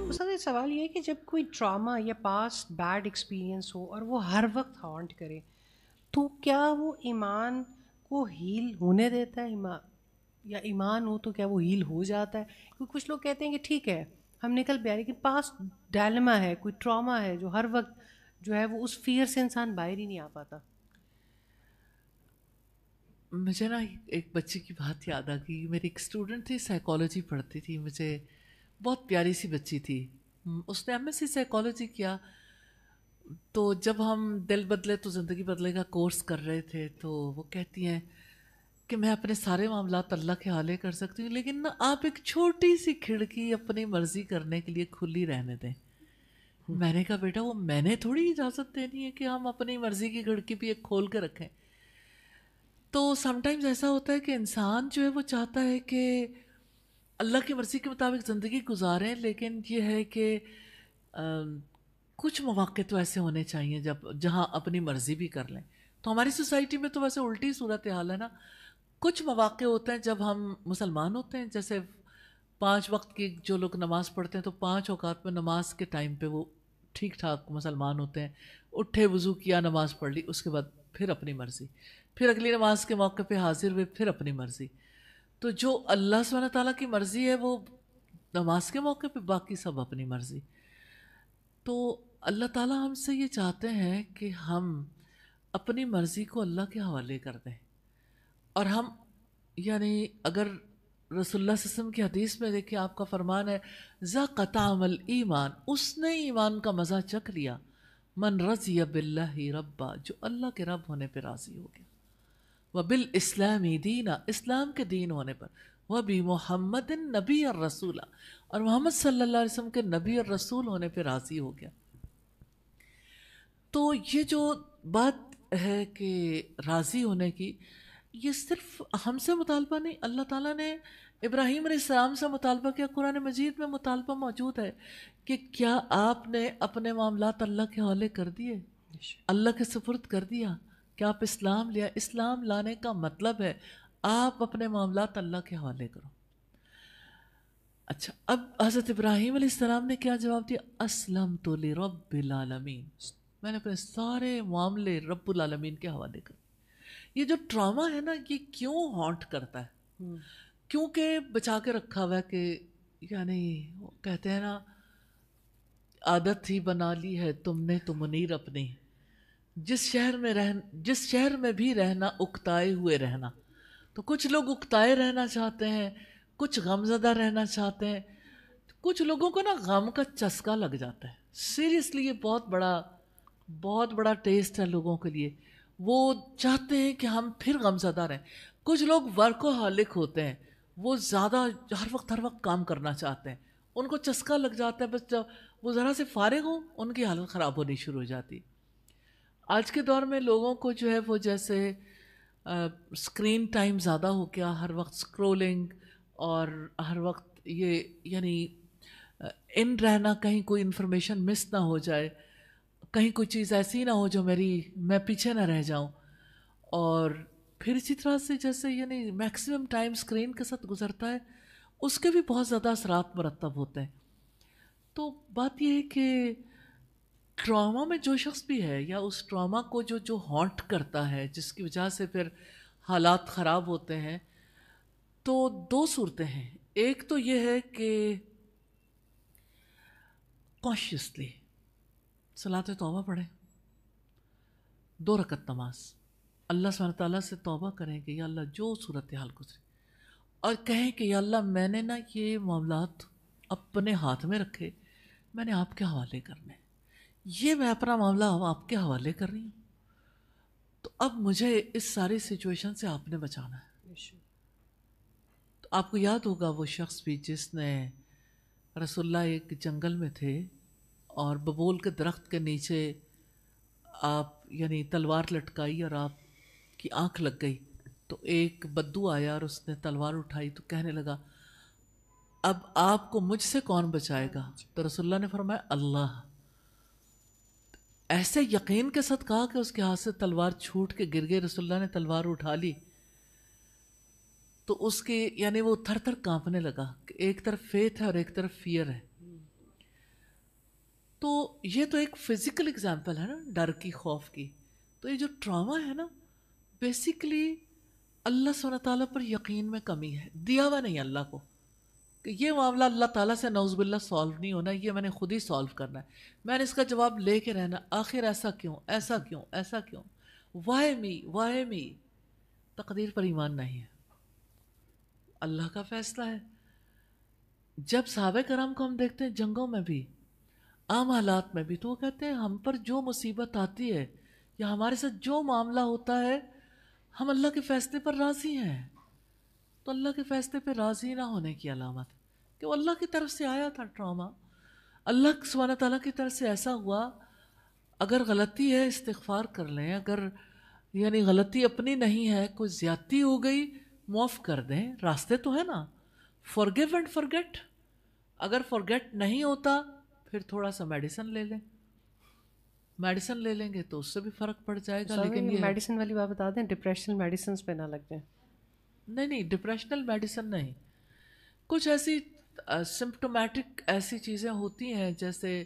استاد سوال یہ ہے کہ جب کوئی ٹراما یا پاسٹ بیڈ ایکسپیرئنس ہو اور وہ ہر وقت ہانٹ کرے تو کیا وہ ایمان کو ہیل ہونے دیتا ہے؟ یا ایمان ہو تو کیا وہ ہیل ہو جاتا ہے؟ کیونکہ کچھ لوگ کہتے ہیں کہ ٹھیک ہے ہم نکل پہ آئے لیکن پاسٹ ڈائلما ہے، کوئی ٹراما ہے جو ہر وقت جو ہے وہ اس فیئر سے انسان باہر ہی نہیں آ پاتا. مجھے نا ایک بچی کی بات یاد آ گئی. میری ایک اسٹوڈنٹ تھی، سائیکالوجی پڑھتی تھی، مجھے بہت پیاری سی بچی تھی. اس نے ایم ایس سی سائیکالوجی کیا. تو جب ہم دل بدلے تو زندگی بدلے کا کورس کر رہے تھے تو وہ کہتی ہیں کہ میں اپنے سارے معاملات اللہ کے حوالے کر سکتی ہوں، لیکن نا آپ ایک چھوٹی سی کھڑکی اپنی مرضی کرنے کے لیے کھلی رہنے دیں. میں نے کہا بیٹا وہ میں نے تھوڑی اجازت دینی ہے کہ ہم اپنی مرضی کی کھڑکی بھی ایک کھول کے رکھیں. تو سم ٹائمز ایسا ہوتا ہے کہ انسان جو ہے وہ چاہتا ہے کہ اللہ کی مرضی کے مطابق زندگی گزاریں، لیکن یہ ہے کہ کچھ مواقع تو ایسے ہونے چاہیے جہاں اپنی مرضی بھی کر لیں. تو ہماری سوسائٹی میں تو ویسے الٹی صورتحال ہے نا. کچھ مواقع ہوتے ہیں جب ہم مسلمان ہوتے ہیں، جیسے 5 وقت کی جو لوگ نماز پڑھتے ہیں تو 5 اوقات میں نماز کے ٹائم پہ وہ ٹھیک ٹھاک مسلمان ہوتے ہیں. اٹھے، وضو کیا، نماز پڑھ لی، اس کے بعد پھر اپنی مرضی، پھر اگلی نماز کے موقع پہ حاضر ہوئے، پھر اپنی مرضی. تو جو اللہ سبحانہ تعالیٰ کی مرضی ہے وہ نماز کے موقع پہ، باقی سب اپنی مرضی. تو اللہ تعالیٰ ہم سے یہ چاہتے ہیں کہ ہم اپنی مرضی کو اللہ کے حوالے کر دیں. اور ہم یعنی اگر رسول اللہ صلی اللہ علیہ وسلم کی حدیث میں دیکھیں، آپ کا فرمان ہے ذاق طعم الایمان، اس نے ایمان کا مزہ چکھ لیا، من رضی باللہ ربا، جو اللہ کے رب ہونے پہ راضی ہو گیا، وبالاسلام دینا، اسلام کے دین ہونے پر، وبمحمد نبی الرسول، اور محمد صلی اللہ علیہ وسلم کے نبی اور رسول ہونے پہ راضی ہو گیا. تو یہ جو بات ہے کہ راضی ہونے کی، یہ صرف ہم سے مطالبہ نہیں، اللہ تعالیٰ نے ابراہیم علیہ السلام سے مطالبہ کیا. قرآن مجید میں مطالبہ موجود ہے کہ کیا آپ نے اپنے معاملات اللہ کے حوالے کر دیے، اللہ کے سپرد کر دیا؟ کیا آپ اسلام لیا؟ اسلام لانے کا مطلب ہے آپ اپنے معاملات اللہ کے حوالے کرو. اچھا، اب حضرت ابراہیم علیہ السلام نے کیا جواب دیا؟ اسلمت لرب العالمین، میں نے اپنے سارے معاملے رب العالمین کے حوالے کر. یہ جو ٹراما ہے نا، یہ کیوں ہانٹ کرتا ہے؟ کیونکہ بچا کے رکھا ہوا ہے کہ یعنی وہ کہتے ہیں نا، عادت ہی بنا لی ہے تم نے تو منیر اپنی، جس شہر میں بھی رہنا اکتائے ہوئے رہنا. تو کچھ لوگ اکتائے رہنا چاہتے ہیں، کچھ غم زدہ رہنا چاہتے ہیں. کچھ لوگوں کو نا غم کا چسکا لگ جاتا ہے. سیریسلی یہ بہت بڑا ٹیسٹ ہے لوگوں کے لیے. وہ چاہتے ہیں کہ ہم پھر غم زدہ رہیں. کچھ لوگ ورکوہالک ہوتے ہیں، وہ زیادہ ہر وقت کام کرنا چاہتے ہیں. ان کو چسکا لگ جاتا ہے، بس جب وہ ذرا سے فارغ ہوں ان کی حالت خراب ہونی شروع ہو جاتی. آج کے دور میں لوگوں کو جو ہے وہ جیسے اسکرین ٹائم زیادہ ہو گیا، ہر وقت اسکرولنگ، اور ہر وقت یہ یعنی ان رہنا، کہیں کوئی انفارمیشن مس نہ ہو جائے، کہیں کوئی چیز ایسی نہ ہو جو میں پیچھے نہ رہ جاؤں. اور پھر اسی طرح سے جیسے یعنی میکسیمم ٹائم اسکرین کے ساتھ گزرتا ہے، اس کے بھی بہت زیادہ اثرات مرتب ہوتے ہیں. تو بات یہ ہے کہ ٹراما میں جو شخص بھی ہے، یا اس ٹراما کو جو ہانٹ کرتا ہے، جس کی وجہ سے پھر حالات خراب ہوتے ہیں، تو 2 صورتیں ہیں. ایک تو یہ ہے کہ کانشیسلی صلاۃ توبہ پڑھیں، 2 رکعت نماز، اللہ سبحانہ تعالیٰ سے توبہ کریں کہ یا اللہ جو صورتحال گزری، اور کہیں کہ یا اللہ میں نے نا یہ معاملات اپنے ہاتھ میں رکھے، میں نے آپ کے حوالے کرنے، یہ میں اپنا معاملہ آپ کے حوالے کر رہی ہوں، تو اب مجھے اس ساری سچویشن سے آپ نے بچانا ہے. تو آپ کو یاد ہوگا وہ شخص بھی جس نے رسول اللہ ایک جنگل میں تھے اور ببول کے درخت کے نیچے آپ یعنی تلوار لٹکائی اور آپ کی آنکھ لگ گئی، تو ایک بدو آیا اور اس نے تلوار اٹھائی تو کہنے لگا اب آپ کو مجھ سے کون بچائے گا؟ تو رسول اللہ نے فرمایا اللہ. ایسے یقین کے ساتھ کہا کہ اس کے ہاتھ سے تلوار چھوٹ کے گر گئی. رسول اللہ نے تلوار اٹھا لی تو اس کی یعنی وہ تھر تھر کانپنے لگا کہ ایک طرف فیتھ ہے اور ایک طرف فیئر ہے. تو یہ تو ایک فزیکل ایگزامپل ہے نا ڈر کی، خوف کی. تو یہ جو ٹراما ہے نا بیسیکلی اللہ سبحانہ تعالیٰ پر یقین میں کمی ہے، دیا ہوا نہیں اللہ کو کہ یہ معاملہ اللہ تعالیٰ سے نعوذ باللہ سالو نہیں ہونا، یہ میں نے خود ہی سالو کرنا ہے، میں نے اس کا جواب لے کے رہنا، آخر ایسا کیوں، ایسا کیوں، ایسا کیوں، وائی می، وائی می. تقدیر پر ایمان نہیں ہے، اللہ کا فیصلہ ہے. جب صحابہ کرام کو ہم دیکھتے ہیں جنگوں میں بھی، عام حالات میں بھی، تو وہ کہتے ہیں ہم پر جو مصیبت آتی ہے یا ہمارے ساتھ جو معاملہ ہوتا ہے ہم اللہ کے فیصلے پر راضی ہیں. تو اللہ کے فیصلے پہ راضی نہ ہونے کی علامت کہ وہ اللہ کی طرف سے آیا تھا ٹراما، اللہ سبحانہ تعالیٰ کی طرف سے ایسا ہوا. اگر غلطی ہے استغفار کر لیں، اگر یعنی غلطی اپنی نہیں ہے، کوئی زیادتی ہو گئی معاف کر دیں، راستے تو ہے نا. forgive and forget. اگر forget نہیں ہوتا پھر تھوڑا سا میڈیسن لے لیں، میڈیسن لے لیں گے تو اس سے بھی فرق پڑ جائے گا. لیکن یہ میڈیسن والی بات بتا دیں، ڈپریشنل میڈیسنس پہ نہ لگ جائیں. نہیں ڈپریشنل میڈیسن نہیں، کچھ ایسی سمپٹومیٹک ایسی چیزیں ہوتی ہیں جیسے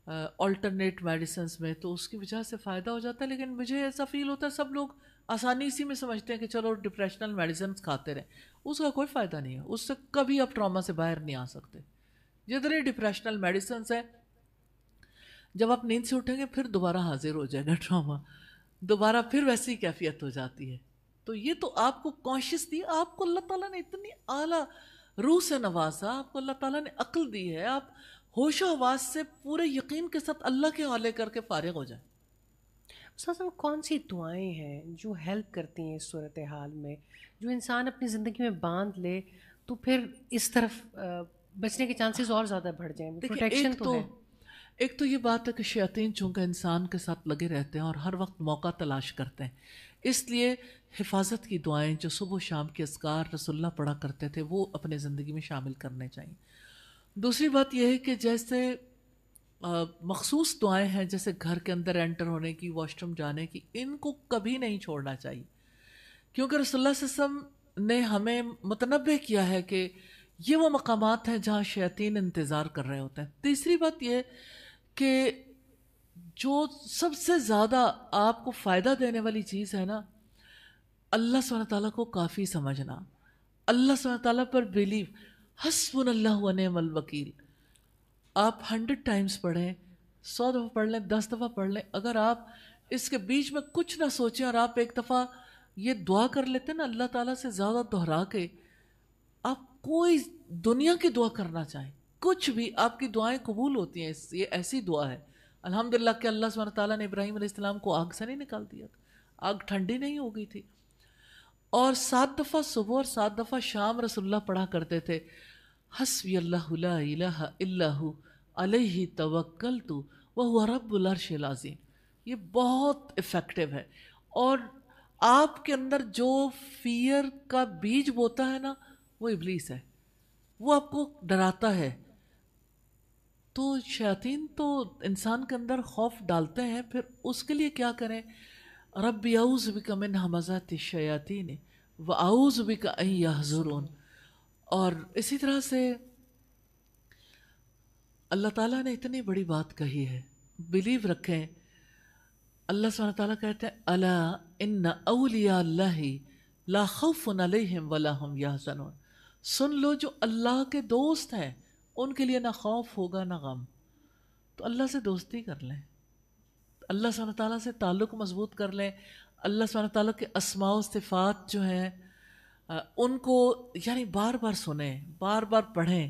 آلٹرنیٹ میڈیسنس میں، تو اس کی وجہ سے فائدہ ہو جاتا ہے. لیکن مجھے ایسا فیل ہوتا ہے سب لوگ آسانی اسی میں سمجھتے ہیں کہ چلو ڈپریشنل میڈیسنس کھاتے رہیں، اس کا کوئی فائدہ نہیں ہے، اس سے کبھی آپ ٹراما سے باہر نہیں آ سکتے. جتنے ڈپریشنل میڈیسنس ہیں جب آپ نیند سے اٹھیں گے پھر دوبارہ حاضر ہو جائے گا ٹراما، دوبارہ پھر ویسی کیفیت ہو جاتی ہے. تو یہ تو آپ کو کانشیس دی، آپ کو اللہ تعالیٰ نے اتنی اعلیٰ روح سے نوازا، آپ کو اللہ تعالیٰ نے عقل دی ہے، آپ ہوش و حواس سے پورے یقین کے ساتھ اللہ کے حوالے کر کے فارغ ہو جائیں. سر کون سی دعائیں ہیں جو ہیلپ کرتی ہیں اس صورتحال میں، جو انسان اپنی زندگی میں باندھ لے تو پھر اس طرف بچنے کے چانسز اور زیادہ بڑھ جائیں؟ پروٹیکشن تو ہے. ایک تو یہ بات ہے کہ شیاطین چونکہ انسان کے ساتھ لگے رہتے ہیں اور ہر وقت موقع تلاش کرتے ہیں، اس لیے حفاظت کی دعائیں جو صبح و شام کے اذکار رسول اللہ پڑھا کرتے تھے وہ اپنے زندگی میں شامل کرنے چاہیے. دوسری بات یہ ہے کہ جیسے مخصوص دعائیں ہیں جیسے گھر کے اندر انٹر ہونے کی، واش روم جانے کی، ان کو کبھی نہیں چھوڑنا چاہیے، کیونکہ رسول اللہ صلی اللہ علیہ وسلم نے ہمیں متنبہ کیا ہے کہ یہ وہ مقامات ہیں جہاں شیاطین انتظار کر رہے ہوتے ہیں. تیسری بات یہ کہ جو سب سے زیادہ آپ کو فائدہ دینے والی چیز ہے نا، اللہ سبحانہ تعالیٰ کو کافی سمجھنا، اللہ سبحانہ تعالیٰ پر بلیو. حسبنا اللہ و نعم الوکیل آپ 100 ٹائمز پڑھیں، 100 دفعہ پڑھ لیں، 10 دفعہ پڑھ لیں، اگر آپ اس کے بیچ میں کچھ نہ سوچیں اور آپ ایک دفعہ یہ دعا کر لیتے ہیں نا اللہ تعالیٰ سے زیادہ دہرا کے، آپ کوئی دنیا کی دعا کرنا چاہیں، کچھ بھی آپ کی دعائیں قبول ہوتی ہیں. یہ ایسی دعا ہے الحمدللہ کہ اللہ سبحانہ تعالیٰ نے ابراہیم علیہ السلام کو آگ سے نہیں نکال دیا تھا، آگ ٹھنڈی نہیں ہو گئی تھی. اور 7 دفعہ صبح اور 7 دفعہ شام رسول اللہ پڑھا کرتے تھے، حسبی اللہ لا الہ الا ہو علیہ توکلت وہو رب العرش العظیم. یہ بہت افیکٹو ہے. اور آپ کے اندر جو فیئر کا بیج بوتا ہے نا وہ ابلیس ہے، وہ آپ کو ڈراتا ہے. تو شیاطین تو انسان کے اندر خوف ڈالتے ہیں، پھر اس کے لیے کیا کریں؟ رب اعوذ بک من ہمزات الشیاطین واعوذ بک ان یحضرون. اور اسی طرح سے اللہ تعالیٰ نے اتنی بڑی بات کہی ہے، بلیو رکھیں. اللہ سبحانہ تعالیٰ کہتے ہیں الا ان اولیاء اللہ لا خوف علیہم ولا هم یحزنون. سن لو جو اللہ کے دوست ہیں ان کے لیے نہ خوف ہوگا نہ غم. تو اللہ سے دوستی کر لیں، اللہ سبحانہ تعالیٰ سے تعلق مضبوط کر لیں. اللہ سبحانہ تعالیٰ کے اسماء و صفات جو ہیں ان کو یعنی بار بار سنیں، بار بار پڑھیں،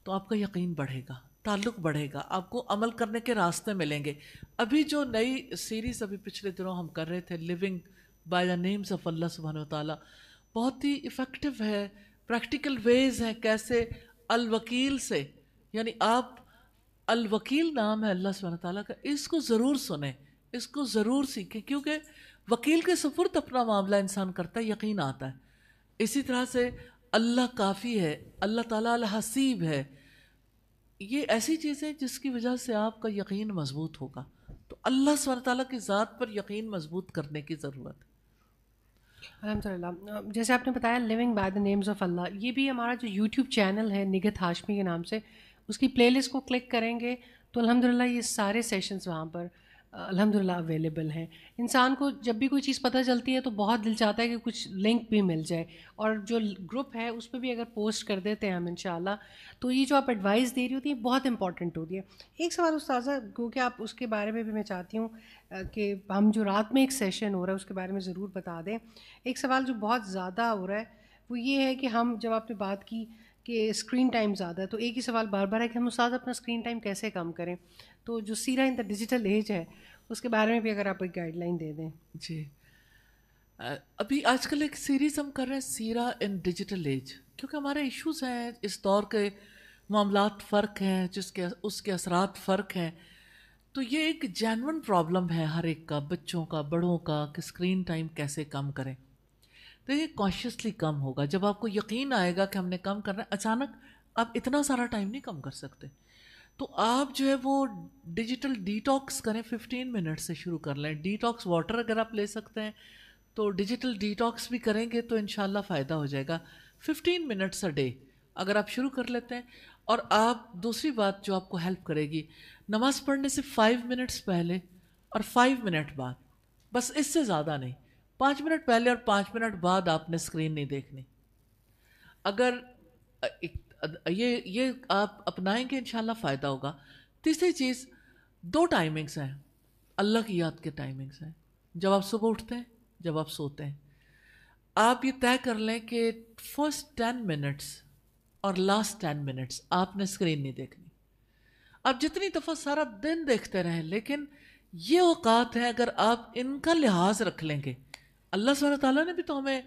تو آپ کا یقین بڑھے گا، تعلق بڑھے گا، آپ کو عمل کرنے کے راستے ملیں گے. ابھی جو نئی سیریز ابھی پچھلے دنوں ہم کر رہے تھے living by the names of Allah سبحانہ وتعالیٰ، بہت ہی افیکٹو ہے. پریکٹیکل ویز ہیں کیسے الوکیل سے، یعنی آپ الوکیل نام ہے اللہ سبحانہ تعالیٰ کا، اس کو ضرور سنیں، اس کو ضرور سیکھیں، کیونکہ وکیل کے سپرد اپنا معاملہ انسان کرتا ہے، یقین آتا ہے. اسی طرح سے اللہ کافی ہے، اللہ تعالیٰ الحسیب ہے. یہ ایسی چیزیں جس کی وجہ سے آپ کا یقین مضبوط ہوگا. تو اللہ سبحانہ تعالیٰ کی ذات پر یقین مضبوط کرنے کی ضرورت ہے. الحمدللہ. جیسے آپ نے بتایا living by the names of Allah, یہ بھی ہمارا جو یوٹیوب چینل ہے نگہت ہاشمی کے نام سے، اس کی پلے لسٹ کو کلک کریں گے تو الحمدللہ یہ سارے سیشنز وہاں پر الحمدللہ اویلیبل ہیں. انسان کو جب بھی کوئی چیز پتہ چلتی ہے تو بہت دل چاہتا ہے کہ کچھ لنک بھی مل جائے, اور جو گروپ ہے اس پہ بھی اگر پوسٹ کر دیتے ہیں ہم انشاءاللہ, تو یہ جو آپ ایڈوائس دے رہی ہوتی ہے بہت امپورٹنٹ ہوتی ہے. ایک سوال استاذہ, کیونکہ آپ اس کے بارے میں بھی میں چاہتی ہوں کہ ہم جو رات میں ایک سیشن ہو رہا ہے اس کے بارے میں ضرور بتا دیں. ایک سوال جو بہت زیادہ ہو رہا ہے وہ یہ ہے کہ ہم جب آپ نے بات کی کہ اسکرین ٹائم زیادہ ہے, تو ایک ہی سوال بار بار ہے کہ ہم استاد اپنا اسکرین ٹائم کیسے کم کریں. تو جو سیرہ ان دا ڈیجیٹل ایج ہے اس کے بارے میں بھی اگر آپ ایک گائیڈ لائن دے دیں. جی, ابھی آج کل ایک سیریز ہم کر رہے ہیں سیرہ ان ڈیجیٹل ایج, کیونکہ ہمارے ایشوز ہیں, اس دور کے معاملات فرق ہیں, اس کے اثرات فرق ہیں. تو یہ ایک جینون پرابلم ہے ہر ایک کا, بچوں کا, بڑوں کا, کہ اسکرین ٹائم کیسے کم کریں. تو یہ کانشیسلی کم ہوگا جب آپ کو یقین آئے گا کہ ہم نے کم کرنا ہے. اچانک آپ اتنا سارا ٹائم نہیں کم کر سکتے, تو آپ جو ہے وہ ڈیجیٹل ڈیٹاکس کریں. 15 منٹ سے شروع کر لیں. ڈیٹاکس واٹر اگر آپ لے سکتے ہیں تو ڈیجیٹل ڈیٹاکس بھی کریں گے تو انشاءاللہ فائدہ ہو جائے گا. 15 منٹس اے ڈے اگر آپ شروع کر لیتے ہیں. اور آپ دوسری بات جو آپ کو ہیلپ کرے گی, نماز پڑھنے سے 5 منٹس پہلے اور 5 منٹ بعد, بس اس سے زیادہ نہیں. 5 منٹ پہلے اور 5 منٹ بعد آپ نے اسکرین نہیں دیکھنی. اگر یہ آپ اپنائیں گے انشاءاللہ فائدہ ہوگا. تیسری چیز, 2 ٹائمنگس ہیں اللہ کی یاد کے ٹائمنگس ہیں, جب آپ صبح اٹھتے ہیں, جب آپ سوتے ہیں. آپ یہ طے کر لیں کہ فرسٹ 10 منٹس اور لاسٹ 10 منٹس آپ نے اسکرین نہیں دیکھنی. آپ جتنی دفعہ سارا دن دیکھتے رہیں, لیکن یہ اوقات ہیں اگر آپ ان کا لحاظ رکھ لیں گے. اللہ سبحانہ تعالیٰ نے بھی تو ہمیں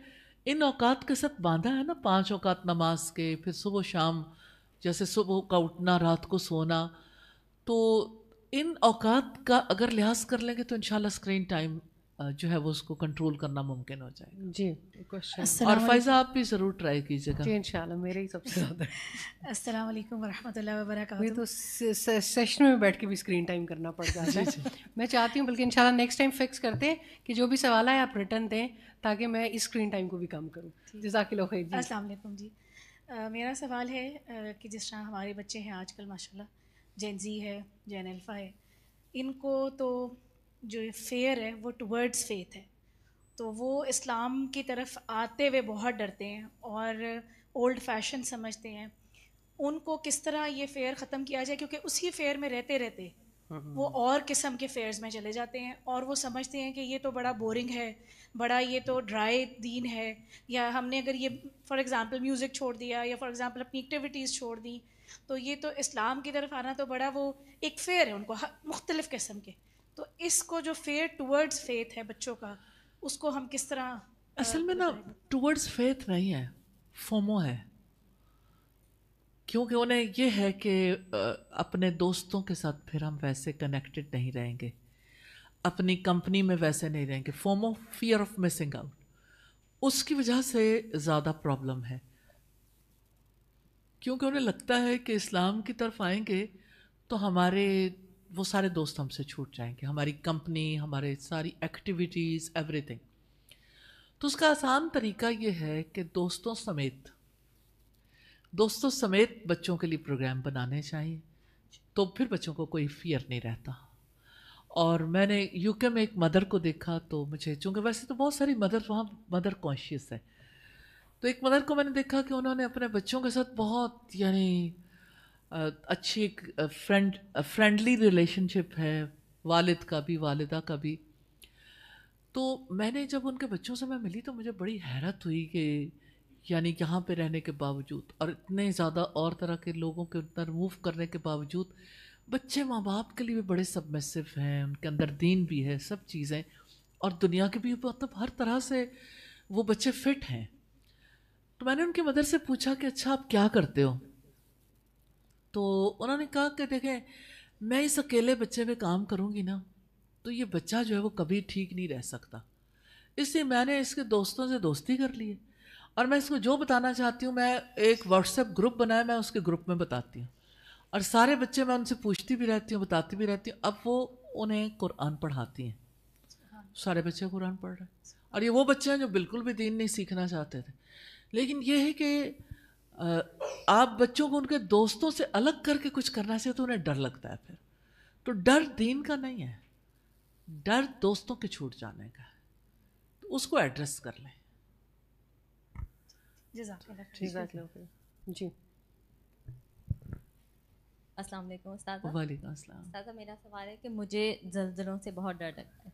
ان اوقات کے ساتھ باندھا ہے نا, 5 اوقات نماز کے, پھر صبح و شام, جیسے صبح کا اٹھنا, رات کو سونا. تو ان اوقات کا اگر لحاظ کر لیں گے تو انشاءاللہ اسکرین ٹائم جو ہے وہ اس کو کنٹرول کرنا ممکن ہو جائے گا. جی کوشچن, اور فائزہ آپ بھی ضرور ٹرائی کیجیے گا. جی انشاءاللہ میرے ہی سب سے زیادہ. السلام علیکم ورحمۃ اللہ وبرکاتہ. مجھے تو سیشن میں بیٹھ کے بھی اسکرین ٹائم کرنا پڑ جاتا ہے. میں چاہتی ہوں بلکہ انشاءاللہ نیکسٹ ٹائم فکس کرتے ہیں کہ جو بھی سوال ہے آپ ریٹرن دیں تاکہ میں اس اسکرین ٹائم کو بھی کم کروں. جزاک اللہ خیر. جی السلام علیکم. جی میرا سوال ہے کہ جس طرح ہمارے بچے ہیں آج کل ماشاءاللہ, جین زی ہے, جین الفا ہے, ان کو تو جو فیئر ہے وہ ٹورڈز فیتھ ہے, تو وہ اسلام کی طرف آتے ہوئے بہت ڈرتے ہیں اور اولڈ فیشن سمجھتے ہیں. ان کو کس طرح یہ فیئر ختم کیا جائے, کیونکہ اسی فیئر میں رہتے رہتے وہ اور قسم کے فیئرز میں چلے جاتے ہیں, اور وہ سمجھتے ہیں کہ یہ تو بڑا بورنگ ہے, بڑا یہ تو ڈرائی دین ہے, یا ہم نے اگر یہ فار ایگزامپل میوزک چھوڑ دیا یا فار ایگزامپل اپنی ایکٹیویٹیز چھوڑ دی تو یہ تو اسلام کی طرف آنا تو بڑا وہ ایک فیئر ہے ان کو مختلف قسم کے. تو اس کو جو فیئر ٹورڈز فیتھ ہے بچوں کا, اس کو ہم کس طرح اصل میں نا ٹورڈز فیتھ نہیں ہے, فومو ہے. کیونکہ انہیں یہ ہے کہ اپنے دوستوں کے ساتھ پھر ہم ویسے کنیکٹڈ نہیں رہیں گے, اپنی کمپنی میں ویسے نہیں رہیں گے. FOMO, fear of missing out, اس کی وجہ سے زیادہ پرابلم ہے. کیونکہ انہیں لگتا ہے کہ اسلام کی طرف آئیں گے تو ہمارے وہ سارے دوست ہم سے چھوٹ جائیں گے, ہماری کمپنی, ہمارے ساری ایکٹیویٹیز, ایوری تھنگ. تو اس کا آسان طریقہ یہ ہے کہ دوستوں سمیت بچوں کے لیے پروگرام بنانے چاہیے, تو پھر بچوں کو کوئی فیئر نہیں رہتا. اور میں نے یو کے میں ایک مدر کو دیکھا تو مجھے, چونکہ ویسے تو بہت ساری مدر وہاں مدر کانشیس ہے, تو ایک مدر کو میں نے دیکھا کہ انہوں نے اپنے بچوں کے ساتھ بہت یعنی اچھی ایک فرینڈلی ریلیشن شپ ہے, والد کا بھی والدہ کا بھی. تو میں نے جب ان کے بچوں سے میں ملی تو مجھے بڑی حیرت ہوئی کہ یعنی یہاں پہ رہنے کے باوجود اور اتنے زیادہ اور طرح کے لوگوں کے اندر موو کرنے کے باوجود بچے ماں باپ کے لیے بھی بڑے سبمسو ہیں, ان کے اندر دین بھی ہے, سب چیزیں, اور دنیا کے بھی مطلب ہر طرح سے وہ بچے فٹ ہیں. تو میں نے ان کی مدر سے پوچھا کہ اچھا آپ کیا کرتے ہو؟ تو انہوں نے کہا کہ دیکھیں میں اس اکیلے بچے پہ کام کروں گی نا تو یہ بچہ جو ہے وہ کبھی ٹھیک نہیں رہ سکتا, اس لیے میں نے اس کے دوستوں سے دوستی کر لی ہے, اور میں اس کو جو بتانا چاہتی ہوں میں ایک واٹس ایپ گروپ بنایا, میں اس کے گروپ میں بتاتی ہوں, اور سارے بچے میں ان سے پوچھتی بھی رہتی ہوں, بتاتی بھی رہتی ہوں. اب وہ انہیں قرآن پڑھاتی ہیں, سارے بچے قرآن پڑھ رہے ہیں, اور یہ وہ بچے ہیں جو بالکل بھی دین نہیں سیکھنا چاہتے تھے. لیکن یہ ہے کہ آپ بچوں کو ان کے دوستوں سے الگ کر کے کچھ کرنا چاہیے تو انہیں ڈر لگتا ہے پھر, تو ڈر دین کا نہیں ہے، ڈر دوستوں کے چھوٹ جانے کا ہے، تو اس کو ایڈریس کر لیں. جزاک اللہ خیر. جزاک اللہ خیر. جی السلام علیکم استاذہ. وعلیکم السلام. استاذہ میرا سوال ہے کہ مجھے زلزلوں سے بہت ڈر لگتا ہے.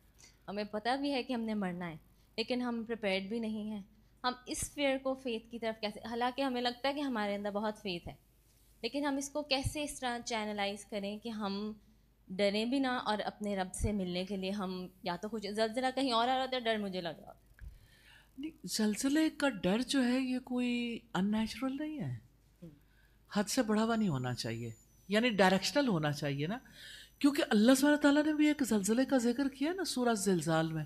ہمیں پتہ بھی ہے کہ ہم نے مرنا ہے لیکن ہم پریپیئرڈ بھی نہیں ہیں. ہم اس فیئر کو فیتھ کی طرف کیسے، حالانکہ ہمیں لگتا ہے کہ ہمارے اندر بہت فیتھ ہے، لیکن ہم اس کو کیسے اس طرح چینلائز کریں کہ ہم ڈریں بھی نہ اور اپنے رب سے ملنے کے لیے ہم یا تو کچھ زلزلہ کہیں اور آ رہا ہوتا ہے ڈر مجھے لگ رہا ہوتا ہے. زلزلے کا ڈر جو ہے یہ کوئی ان نیچرل نہیں ہے، حد سے بڑھا ہوا نہیں ہونا چاہیے، یعنی ڈائریکشنل ہونا چاہیے نا، کیونکہ اللہ سبحانہ تعالیٰ نے بھی ایک زلزلے کا ذکر کیا نا سورہ زلزال میں،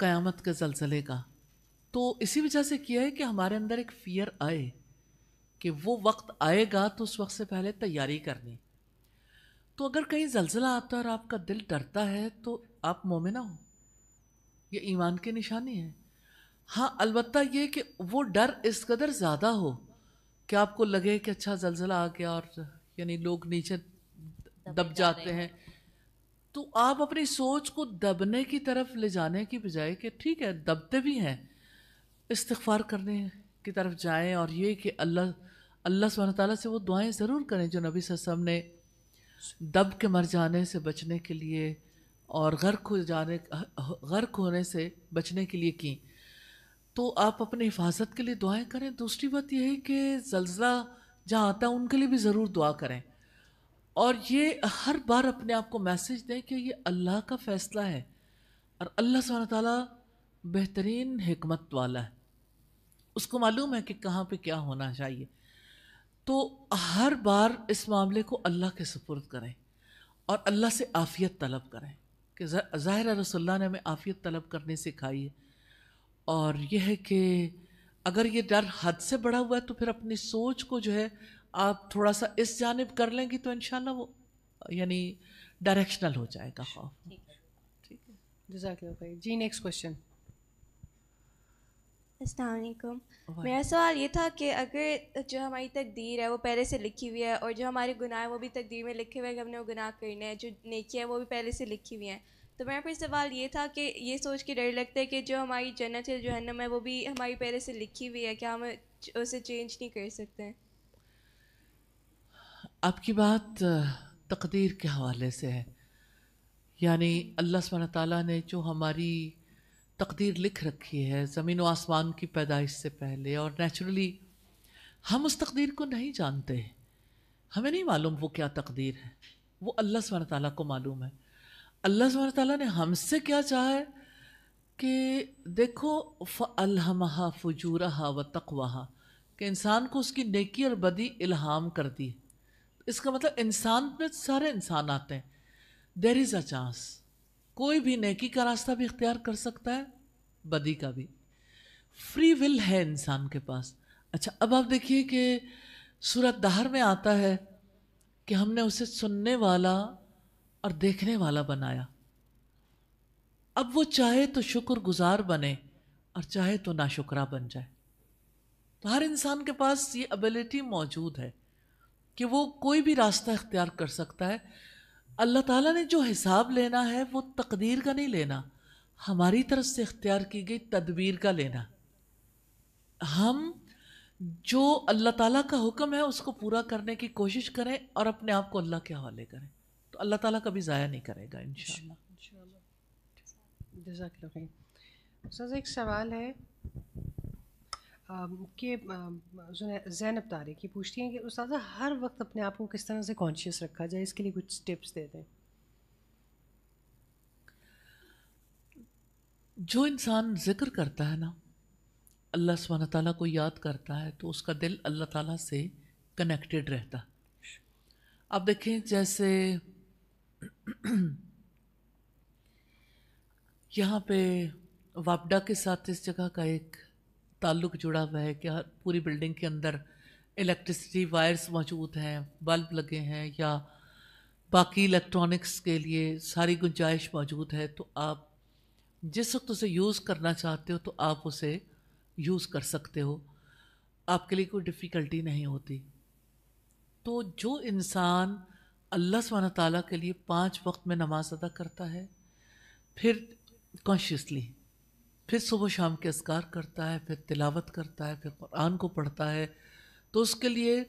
قیامت کے زلزلے کا. تو اسی وجہ سے کیا ہے کہ ہمارے اندر ایک فیئر آئے کہ وہ وقت آئے گا تو اس وقت سے پہلے تیاری کرنی. تو اگر کہیں زلزلہ آتا ہے اور آپ کا دل ڈرتا ہے تو آپ مومنہ ہو، یہ ایمان کی نشانی ہے. ہاں البتہ یہ کہ وہ ڈر اس قدر زیادہ ہو کہ آپ کو لگے کہ اچھا زلزلہ آ گیا اور یعنی لوگ نیچے دب جاتے ہیں، تو آپ اپنی سوچ کو دبنے کی طرف لے جانے کی بجائے کہ ٹھیک ہے دبتے بھی ہیں، استغفار کرنے کی طرف جائیں، اور یہ کہ اللہ سبحانہ تعالیٰ سے وہ دعائیں ضرور کریں جو نبی صلی اللہ علیہ وسلم نے دب کے مر جانے سے بچنے کے لیے اور غرق ہونے سے بچنے کے لیے کی. تو آپ اپنی حفاظت کے لیے دعائیں کریں. دوسری بات یہ ہے کہ زلزلہ جہاں آتا ہے ان کے لیے بھی ضرور دعا کریں، اور یہ ہر بار اپنے آپ کو میسج دیں کہ یہ اللہ کا فیصلہ ہے اور اللہ سبحانہ تعالیٰ بہترین حکمت والا ہے، اس کو معلوم ہے کہ کہاں پہ کیا ہونا چاہیے. تو ہر بار اس معاملے کو اللہ کے سپرد کریں اور اللہ سے عافیت طلب کریں کہ ظاہر رسول اللہ نے ہمیں عافیت طلب کرنے سکھائی ہے. اور یہ ہے کہ اگر یہ ڈر حد سے بڑھا ہوا ہے تو پھر اپنی سوچ کو جو ہے آپ تھوڑا سا اس جانب کر لیں گی تو انشاءاللہ وہ یعنی ڈائریکشنل ہو جائے گا خوف. ٹھیک ہے. جزاک اللہ خیر. جی نیکسٹ کوشچن. السلام علیکم. میرا سوال یہ تھا کہ اگر جو ہماری تقدیر ہے وہ پہلے سے لکھی ہوئی ہے اور جو ہمارے گناہ ہیں وہ بھی تقدیر میں لکھے ہوئے ہیں کہ ہم نے وہ گناہ کرنے ہیں، جو نیکیاں ہیں وہ بھی پہلے سے لکھی ہوئی ہیں، تو میرا پھر سوال یہ تھا کہ یہ سوچ کے ڈر لگتا ہے کہ جو ہماری جنت ہے جہنم ہے وہ بھی ہماری پہلے سے لکھی ہوئی ہے، کیا ہم اسے چینج نہیں کر سکتے ہیں؟ آپ کی بات تقدیر کے حوالے سے ہے، یعنی اللہ سبحانہ تعالیٰ نے جو ہماری تقدیر لکھ رکھی ہے زمین و آسمان کی پیدائش سے پہلے، اور نیچرلی ہم اس تقدیر کو نہیں جانتے، ہمیں نہیں معلوم وہ کیا تقدیر ہے، وہ اللہ سبحانہ تعالیٰ کو معلوم ہے. اللہ سبحانہ تعالیٰ نے ہم سے کیا چاہا ہے کہ دیکھو فَأَلْهَمَهَا فُجُورَهَا وَتَقْوَاهَا، کہ انسان کو اس کی نیکی اور بدی الہام کر دی. اس کا مطلب انسان میں سارے انسان آتے ہیں، دیر از اے چانس، کوئی بھی نیکی کا راستہ بھی اختیار کر سکتا ہے، بدی کا بھی، فری ول ہے انسان کے پاس. اچھا اب آپ دیکھیے کہ سورۃ دہر میں آتا ہے کہ ہم نے اسے سننے والا اور دیکھنے والا بنایا. اب وہ چاہے تو شکر گزار بنے اور چاہے تو ناشکرا بن جائے. تو ہر انسان کے پاس یہ ابیلٹی موجود ہے کہ وہ کوئی بھی راستہ اختیار کر سکتا ہے. اللہ تعالیٰ نے جو حساب لینا ہے وہ تقدیر کا نہیں لینا، ہماری طرف سے اختیار کی گئی تدبیر کا لینا. ہم جو اللہ تعالیٰ کا حکم ہے اس کو پورا کرنے کی کوشش کریں اور اپنے آپ کو اللہ کے حوالے کریں، تو اللہ تعالیٰ کبھی ضائع نہیں کرے گا انشاءاللہ. جزاک اللہ خیر. استاذ ایک سوال ہے کہ زینب طارق کی پوچھتی ہیں کہ استاذہ ہر وقت اپنے آپ کو کس طرح سے کانشیس رکھا جائے، اس کے لیے کچھ ٹپس دے دیں. جو انسان ذکر کرتا ہے نا، اللہ سبحانہ تعالیٰ کو یاد کرتا ہے تو اس کا دل اللہ تعالیٰ سے کنیکٹڈ رہتا. آپ دیکھیں جیسے یہاں پہ واپڈا کے ساتھ اس جگہ کا ایک تعلق جڑا ہوا ہے کہ پوری بلڈنگ کے اندر الیکٹریسٹی وائرز موجود ہیں، بلب لگے ہیں یا باقی الیکٹرانکس کے لیے ساری گنجائش موجود ہے. تو آپ جس وقت اسے یوز کرنا چاہتے ہو تو آپ اسے یوز کر سکتے ہو، آپ کے لیے کوئی ڈیفیکلٹی نہیں ہوتی. تو جو انسان اللہ سبحانہ تعالیٰ کے لیے 5 وقت میں نماز ادا کرتا ہے، پھر کانشیسلی، پھر صبح و شام کے اذکار کرتا ہے، پھر تلاوت کرتا ہے، پھر قرآن کو پڑھتا ہے، تو اس کے لیے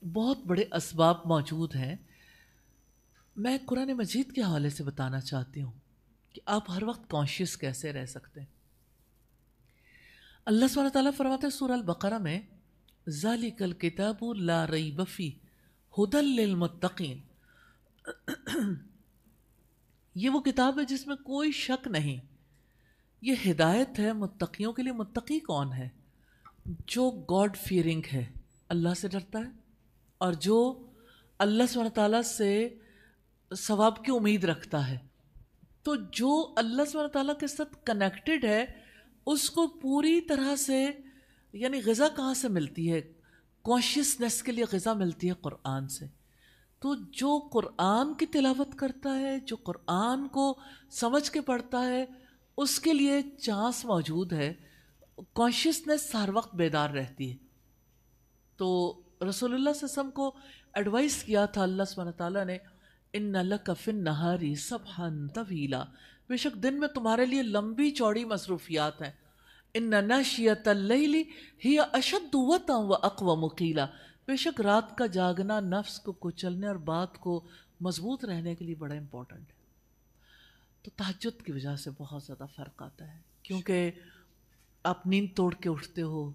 بہت بڑے اسباب موجود ہیں. میں قرآن مجید کے حوالے سے بتانا چاہتی ہوں کہ آپ ہر وقت کانشیس کیسے رہ سکتے ہیں. اللہ سبحانہ تعالیٰ فرماتا ہے سورہ البقرہ میں، ذالک الکتاب لا ریب فیہ ھدی للمتقین، یہ وہ کتاب ہے جس میں کوئی شک نہیں، یہ ہدایت ہے متقیوں کے لیے. متقی کون ہے؟ جو گاڈ فیئرنگ ہے، اللہ سے ڈرتا ہے، اور جو اللہ سبحانہ تعالیٰ سے ثواب کی امید رکھتا ہے. تو جو اللہ سبحانہ تعالیٰ کے ساتھ کنیکٹڈ ہے، اس کو پوری طرح سے، یعنی غذا کہاں سے ملتی ہے؟ کانشیسنس کے لیے غذا ملتی ہے قرآن سے. تو جو قرآن کی تلاوت کرتا ہے، جو قرآن کو سمجھ کے پڑھتا ہے، اس کے لیے چانس موجود ہے، کانشیسنس ہر وقت بیدار رہتی ہے. تو رسول اللہ صلی اللہ علیہ وسلم کو ایڈوائس کیا تھا اللہ سبحانہ تعالیٰ نے، ان لک فی النہار سبحا طویلا، بے شک دن میں تمہارے لیے لمبی چوڑی مصروفیات ہیں. ان ناشیۃ اللیل ہی اشد قوۃ واقوم قیلا، بے شک رات کا جاگنا نفس کو کچلنے اور بات کو مضبوط رہنے کے لیے بڑا امپورٹنٹ ہے. تو تہجد کی وجہ سے بہت زیادہ فرق آتا ہے، کیونکہ آپ نیند توڑ کے اٹھتے ہو،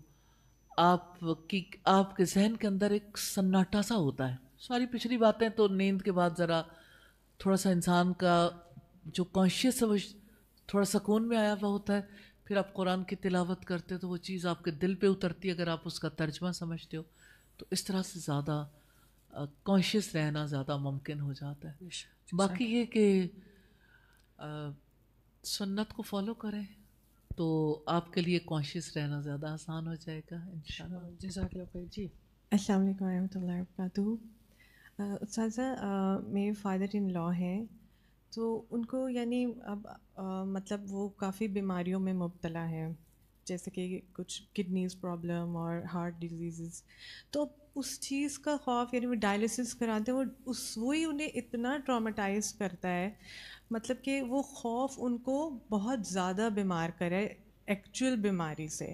آپ کے ذہن کے اندر ایک سناٹا سا ہوتا ہے. ساری پچھلی باتیں تو نیند کے بعد ذرا تھوڑا سا انسان کا جو کانشیس ہے وہ تھوڑا سکون میں آیا ہوا ہوتا ہے. پھر آپ قرآن کی تلاوت کرتے تو وہ چیز آپ کے دل پہ اترتی ہے اگر آپ اس کا ترجمہ سمجھتے ہو. تو اس طرح سے زیادہ کانشیس رہنا زیادہ ممکن ہو جاتا ہے. باقی یہ کہ سنت کو فالو کریں تو آپ کے لیے کانشیس رہنا زیادہ آسان ہو جائے گا انشاءاللہ. جزاک اللہ خیر. جی السلام علیکم ورحمۃ اللہ وبرکاتہ. استاذہ میرے فادر ان لا ہیں، تو ان کو یعنی اب مطلب وہ کافی بیماریوں میں مبتلا ہیں، جیسے کہ کچھ کڈنیز پرابلم اور ہارٹ ڈیزیزز. تو اس چیز کا خوف، یعنی وہ ڈائلسس کراتے ہیں، وہ وہی انہیں اتنا ٹراماٹائز کرتا ہے، مطلب کہ وہ خوف ان کو بہت زیادہ بیمار کرے ایکچوئل بیماری سے.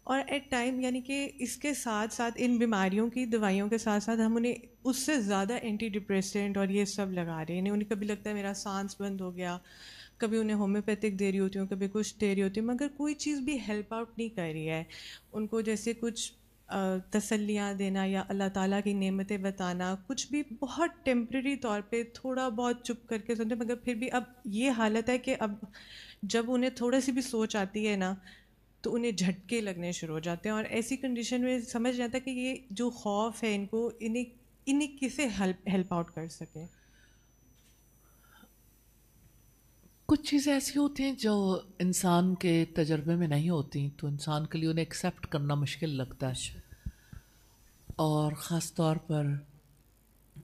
اور ایٹ ٹائم یعنی کہ اس کے ساتھ ساتھ ان بیماریوں کی دوائیوں کے ساتھ ساتھ ہم انہیں اس سے زیادہ اینٹی ڈپریسنٹ اور یہ سب لگا رہے ہیں. انہیں کبھی لگتا ہے میرا سانس بند ہو گیا، کبھی انہیں ہومیوپیتھک دے رہی ہوتی ہوں، کبھی کچھ دے رہی ہوتی ہوں، مگر کوئی چیز بھی ہیلپ آؤٹ نہیں کر رہی ہے ان کو. جیسے کچھ تسلیاں دینا یا اللہ تعالیٰ کی نعمتیں بتانا، کچھ بھی بہت ٹیمپریری طور پہ تھوڑا بہت چپ کر کے سنتے، مگر پھر بھی اب یہ حالت ہے کہ اب جب انہیں تھوڑی سی بھی سوچ آتی ہے نا تو انہیں جھٹکے لگنے شروع ہو جاتے ہیں. اور ایسی کنڈیشن میں سمجھ نہیں آتا کہ یہ جو خوف ہے ان کو، انہیں کسے ہیلپ آؤٹ کر سکیں. کچھ چیزیں ایسی ہوتی ہیں جو انسان کے تجربے میں نہیں ہوتی، تو انسان کے لیے انہیں ایکسیپٹ کرنا مشکل لگتا ہے. اور خاص طور پر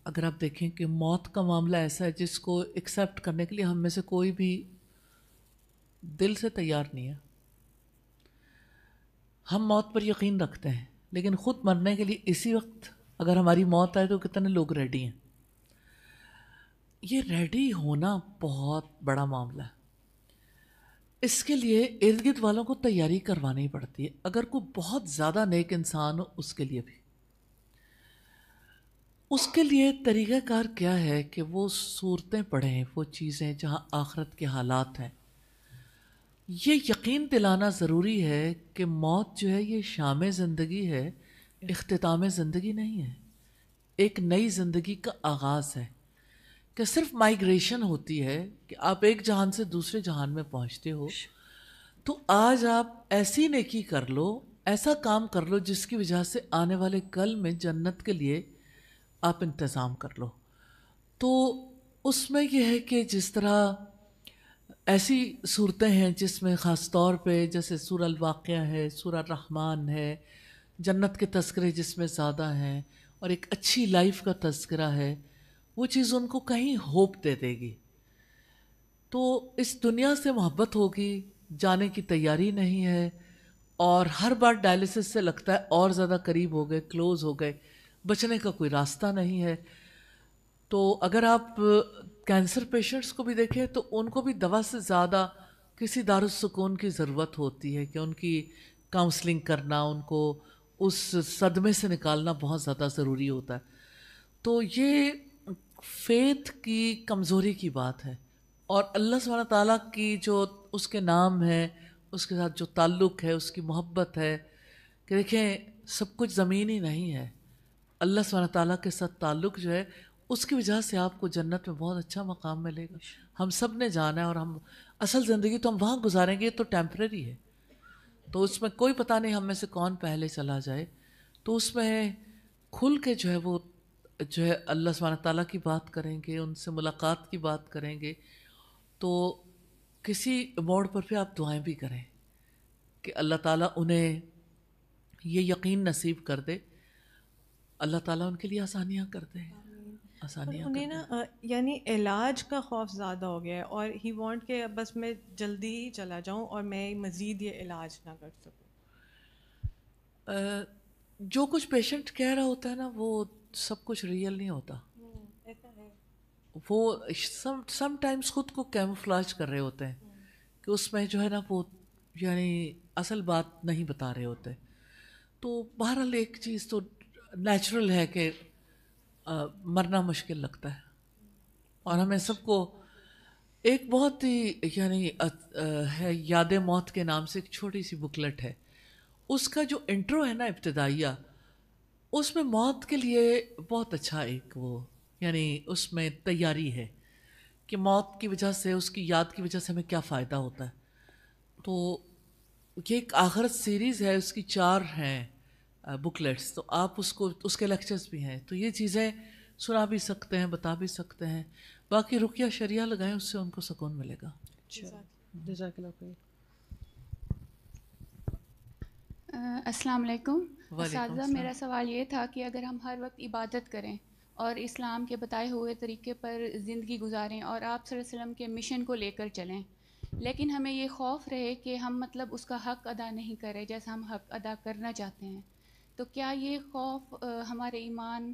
اگر آپ دیکھیں کہ موت کا معاملہ ایسا ہے جس کو ایکسیپٹ کرنے کے لیے ہم میں سے کوئی بھی دل سے تیار نہیں ہے. ہم موت پر یقین رکھتے ہیں، لیکن خود مرنے کے لیے اسی وقت اگر ہماری موت آئے تو کتنے لوگ ریڈی ہیں. یہ ریڈی ہونا بہت بڑا معاملہ ہے. اس کے لیے ارد گرد والوں کو تیاری کروانی پڑتی ہے. اگر کوئی بہت زیادہ نیک انسان ہو اس کے لیے بھی، اس کے لیے طریقہ کار کیا ہے کہ وہ صورتیں پڑھیں، وہ چیزیں جہاں آخرت کے حالات ہیں. یہ یقین دلانا ضروری ہے کہ موت جو ہے یہ شام زندگی ہے، اختتام زندگی نہیں ہے، ایک نئی زندگی کا آغاز ہے. کہ صرف مائیگریشن ہوتی ہے کہ آپ ایک جہان سے دوسرے جہان میں پہنچتے ہو. تو آج آپ ایسی نیکی کر لو، ایسا کام کر لو جس کی وجہ سے آنے والے کل میں جنت کے لیے آپ انتظام کر لو. تو اس میں یہ ہے کہ جس طرح ایسی صورتیں ہیں جس میں خاص طور پہ جیسے سورہ الواقعہ ہے، سورہ الرحمن ہے، جنت کے تذکرے جس میں زیادہ ہیں، اور ایک اچھی لائف کا تذکرہ ہے، وہ چیز ان کو کہیں ہوپ دے دے گی. تو اس دنیا سے محبت ہوگی، جانے کی تیاری نہیں ہے، اور ہر بار ڈائلسس سے لگتا ہے اور زیادہ قریب ہو گئے، کلوز ہو گئے، بچنے کا کوئی راستہ نہیں ہے. تو اگر آپ کینسر پیشنٹس کو بھی دیکھیں تو ان کو بھی دوا سے زیادہ کسی دارالسکون کی ضرورت ہوتی ہے، کہ ان کی کاؤنسلنگ کرنا، ان کو اس صدمے سے نکالنا بہت زیادہ ضروری ہوتا ہے. تو یہ فیتھ کی کمزوری کی بات ہے. اور اللہ سبحانہ تعالیٰ کی جو اس کے نام ہے، اس کے ساتھ جو تعلق ہے، اس کی محبت ہے، کہ دیکھیں سب کچھ زمینی نہیں ہے. اللہ سبحانہ تعالیٰ کے ساتھ تعلق جو ہے اس کی وجہ سے آپ کو جنت میں بہت اچھا مقام ملے گا. ہم سب نے جانا ہے، اور ہم اصل زندگی تو ہم وہاں گزاریں گے، تو ٹیمپریری ہے، تو اس میں کوئی پتہ نہیں ہم میں سے کون پہلے چلا جائے. تو اس میں کھل کے جو ہے وہ جو ہے اللہ سبحانہ تعالیٰ کی بات کریں گے، ان سے ملاقات کی بات کریں گے. تو کسی موڑ پر بھی آپ دعائیں بھی کریں کہ اللہ تعالیٰ انہیں یہ یقین نصیب کر دے، اللہ تعالیٰ ان کے لیے آسانیاں کر دے، آسانیاں انہیں نا یعنی علاج کا خوف زیادہ ہو گیا ہے، اور ہی وانٹ کہ بس میں جلدی ہی چلا جاؤں اور میں مزید یہ علاج نہ کر سکوں. جو کچھ پیشنٹ کہہ رہا ہوتا ہے نا وہ سب کچھ ریئل نہیں ہوتا. وہ سم ٹائمز خود کو کیموفلاج کر رہے ہوتے ہیں کہ اس میں جو ہے نا وہ یعنی اصل بات نہیں بتا رہے ہوتے. تو بہرحال ایک چیز تو نیچرل ہے کہ مرنا مشکل لگتا ہے، اور ہمیں سب کو ایک بہت ہی یعنی ہے یاد موت کے نام سے ایک چھوٹی سی بکلٹ ہے، اس کا جو انٹرو ہے نا ابتدائیہ، اس میں موت کے لیے بہت اچھا ایک وہ یعنی اس میں تیاری ہے کہ موت کی وجہ سے، اس کی یاد کی وجہ سے ہمیں کیا فائدہ ہوتا ہے. تو یہ ایک آخرت سیریز ہے، اس کی 4 ہیں بکلیٹس، تو آپ اس کو اس کے لیکچرز بھی ہیں، تو یہ چیزیں سنا بھی سکتے ہیں، بتا بھی سکتے ہیں. باقی رقیہ شریعہ لگائیں، اس سے ان کو سکون ملے گا. جزاک اللہ خیر. السلام علیکم اساتذہ. السلام. میرا سوال یہ تھا کہ اگر ہم ہر وقت عبادت کریں اور اسلام کے بتائے ہوئے طریقے پر زندگی گزاریں اور آپ صلی اللہ علیہ وسلم کے مشن کو لے کر چلیں، لیکن ہمیں یہ خوف رہے کہ ہم مطلب اس کا حق ادا نہیں کریں جیسا ہم حق ادا کرنا چاہتے ہیں، تو کیا یہ خوف ہمارے ایمان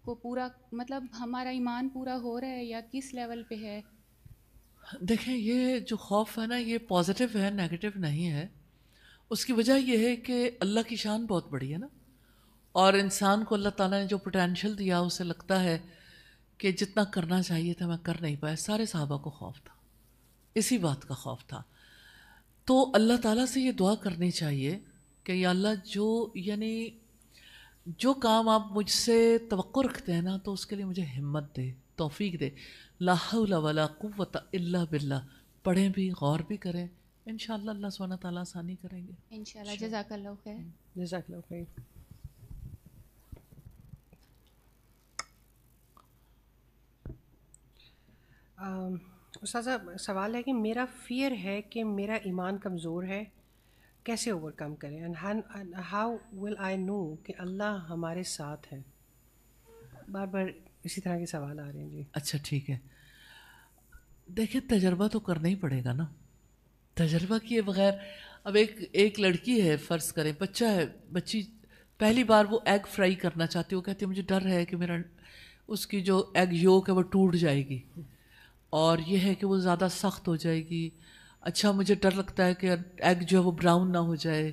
کو پورا مطلب ہمارا ایمان پورا ہو رہا ہے یا کس لیول پہ ہے؟ دیکھیں یہ جو خوف ہے نا یہ پازیٹیو ہے، نیگیٹو نہیں ہے. اس کی وجہ یہ ہے کہ اللہ کی شان بہت بڑی ہے نا، اور انسان کو اللہ تعالیٰ نے جو پوٹینشیل دیا اسے لگتا ہے کہ جتنا کرنا چاہیے تھا میں کر نہیں پایا. سارے صحابہ کو خوف تھا، اسی بات کا خوف تھا. تو اللہ تعالیٰ سے یہ دعا کرنی چاہیے کہ یا اللہ یعنی جو کام آپ مجھ سے توقع رکھتے ہیں نا تو اس کے لیے مجھے ہمت دے، توفیق دے. لا حول ولا قوت الا باللہ. پڑھیں بھی، غور بھی کریں، انشاءاللہ اللہ سبحانہ تعالیٰ آسانی کریں گے انشاءاللہ. جزاک اللہ خیر. جزاک اللہ خیر. استاذہ سوال ہے کہ میرا فیئر ہے کہ میرا ایمان کمزور ہے، کیسے اوور کم کریں؟ اینڈ ہاؤ ول آئی نو کہ اللہ ہمارے ساتھ ہے؟ بار بار اسی طرح کے سوال آ رہے ہیں. جی اچھا ٹھیک ہے. دیکھیں تجربہ تو کرنا ہی پڑے گا نا، تجربہ کیے بغیر. اب ایک لڑکی ہے، فرض کریں بچہ ہے، بچی پہلی بار وہ ایگ فرائی کرنا چاہتی ہے، وہ کہتی ہے مجھے ڈر ہے کہ میرا اس کی جو ایگ یولک ہے وہ ٹوٹ جائے گی، اور یہ ہے کہ وہ زیادہ سخت ہو جائے گی. اچھا مجھے ڈر لگتا ہے کہ ایگ جو ہے وہ براؤن نہ ہو جائے،